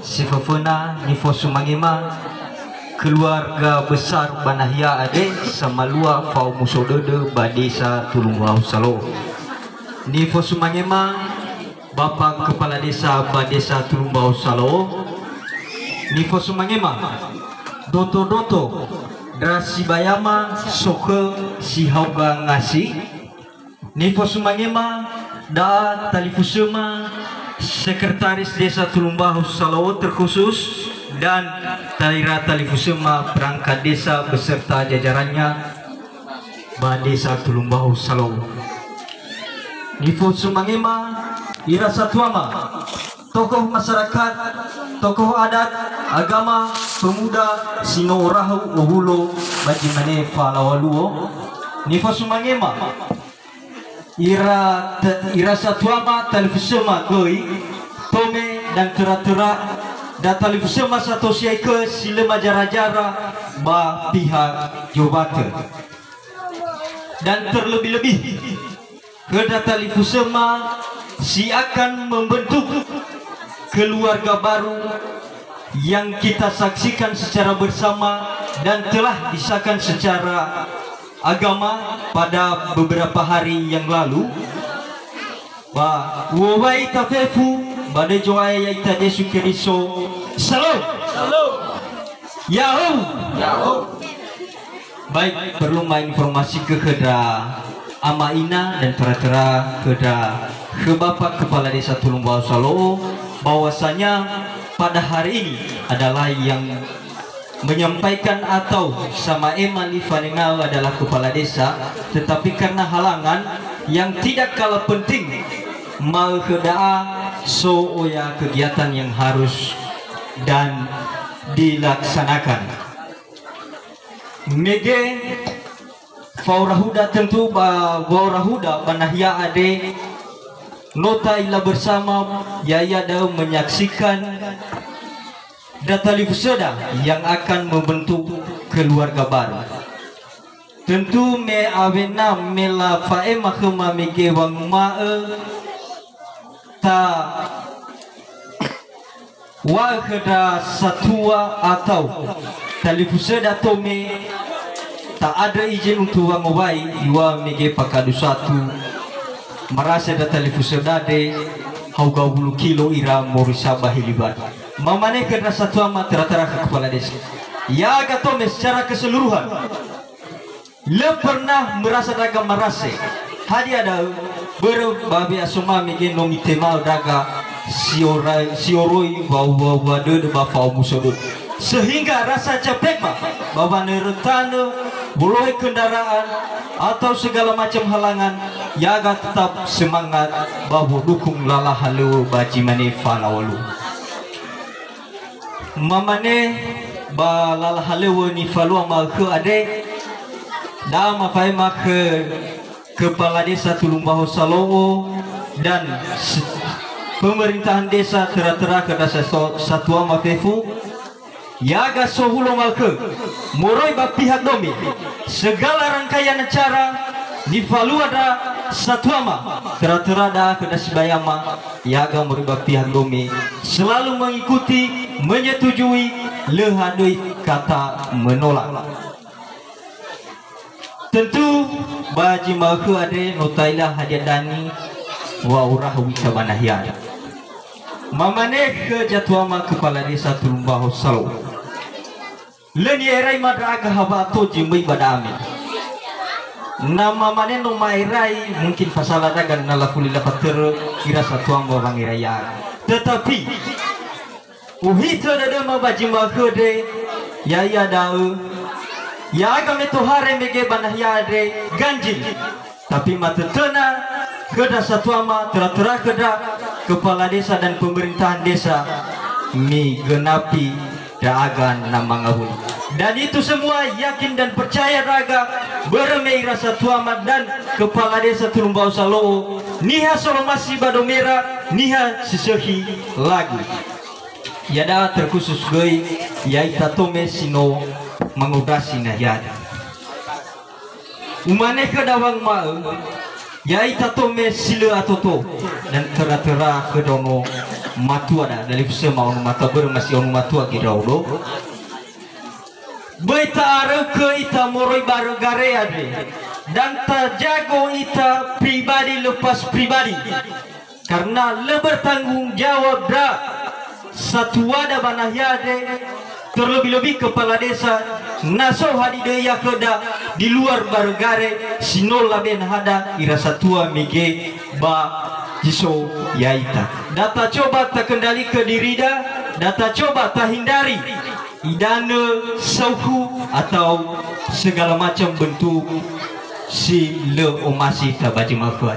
sifafena nifo sumangima keluarga besar Banahya ade samalua fau musodede badesa Tulungbau Salo. Nifo sumangima Bapak Kepala Desa Badesa Tulungbau Salo. Nifo sumangima Doto Drasi Bayama Soke Sihauga Ngasi. Nifo sumangima da talifusema Sekretaris Desa Tulungbau Salo terkhusus dan Daerah Talifusema perangkat desa beserta jajarannya Badesa Tulungbau Salo. Nifo sumangima ira satuama tokoh masyarakat, tokoh adat, agama, pemuda sino rahu uhulo bajimane falawaluo. Nifo sumangima ira satuama talifusema goi tome dan tera-tera dan talifusema satu siaike sila majara-jara ba pihak Jobate. Dan terlebih-lebih kepada talifusema si akan membentuk keluarga baru yang kita saksikan secara bersama dan telah disahkan secara agama pada beberapa hari yang lalu. Ba wawai tafefu pada joai yaita Yesu Kristo. Salam. Salam. Yahoo. Baik, perlu informasi kepada Ama Ina dan tera-tera ke Bapak Kepala Desa Tulungbau Salo bahwasanya pada hari ini adalah yang menyampaikan atau sama Emali Fanengau adalah kepala desa, tetapi karena halangan yang tidak kalah penting mau kedaa soya kegiatan yang harus dan dilaksanakan. Mege Faurahuda tentu Faurahuda Banahya ade nota ila bersama yaya dah menyaksikan data livseda yang akan membentuk keluarga baru. Tentu me avena mela faema khema mege wang mae ta wa khada satua atau talifuseda tome tak ada izin untuk wangobai iwa mege pakadu satu merasa data talifuseda de hauga 10 kilo ira morisa bahilibat mamane kena satu amat tera-tera ke kepala desa ya gatome secara keseluruhan le pernah merasa daga merase hadi ada berbabi asuma mege nomi tema daga sioroi bawa de bafau musodut sehingga rasa capek bawa neretane boleh kendaraan atau segala macam halangan yaga tetap semangat bawa dukung lala halu baji mane falawalu mamane ba lala halu ni falua ma ke ade da ma fai ma ke Kepala Desa Tulungbau Salo dan pemerintahan desa tera-tera ke desa Satua Mafefu yaga sohulo malke moroi ba pihak domi segala rangkaian acara di Faluada Satuama tera-tera da ke desa Bayama yaga moroi ba pihak domi selalu mengikuti menyetujui lehadui kata menolak. Tentu baji mahu ade notailah hadiah dani wa urah wika Banahya mamane ke Jatuama Kepala Desa Tulungbau Salo leni erai madraga habato jimbai badami nama mane no mairai mungkin fasala daga nalafuli lafater kira Satuama bangiraya tetapi uhito dada mabaji mahu de yaya dau ya agame tuhare mege Banahya de ganjil tapi matetena keda Satuama tera-tera keda Kepala Desa dan pemerintahan desa mi genapi daagan nama ngahun dan itu semua yakin dan percaya raga beremei rasa Satuama dan Kepala Desa Tulungbau Salo niha solomasi badomera niha sisehi lagu yada terkhusus goi yaita tome sino mengudasi nayada umane kedawang mau yaita tome sila atoto dan tera-tera kedono matua da dari semua onu matua masih onu matua giraudo beta ke ita moroi baru gare ade dan terjago ita pribadi lepas pribadi karena lebar tanggung jawab dah satu wadah banahya terlebih-lebih kepala desa naso hadidaya keda di luar baru gare sinol laben hada ira satua mege ba jiso yaita data coba tak kendali ke diri dah data coba tak hindari idana sauhu atau segala macam bentuk si le omasi tabaji maku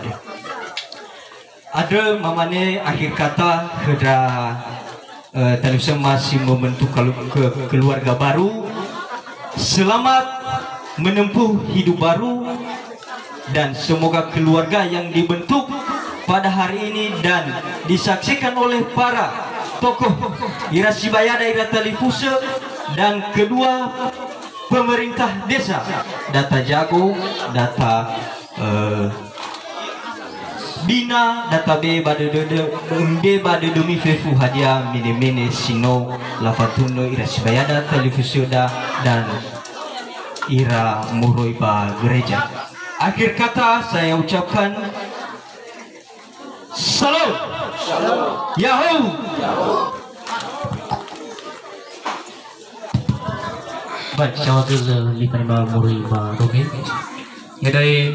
ada mamane akhir kata keda Tanusa masih membentuk keluarga baru. Selamat menempuh hidup baru dan semoga keluarga yang dibentuk pada hari ini dan disaksikan oleh para tokoh Irasibaya daerah Talifusa dan kedua pemerintah desa data jago data Bina data B bade demi fefu hadiah mene sino lafatuno ira sibayada televisiuda dan ira muroiba gereja. Akhir kata saya ucapkan salam Yahoo. Baik, saya wakil lipan ba muroiba roge. Ngedai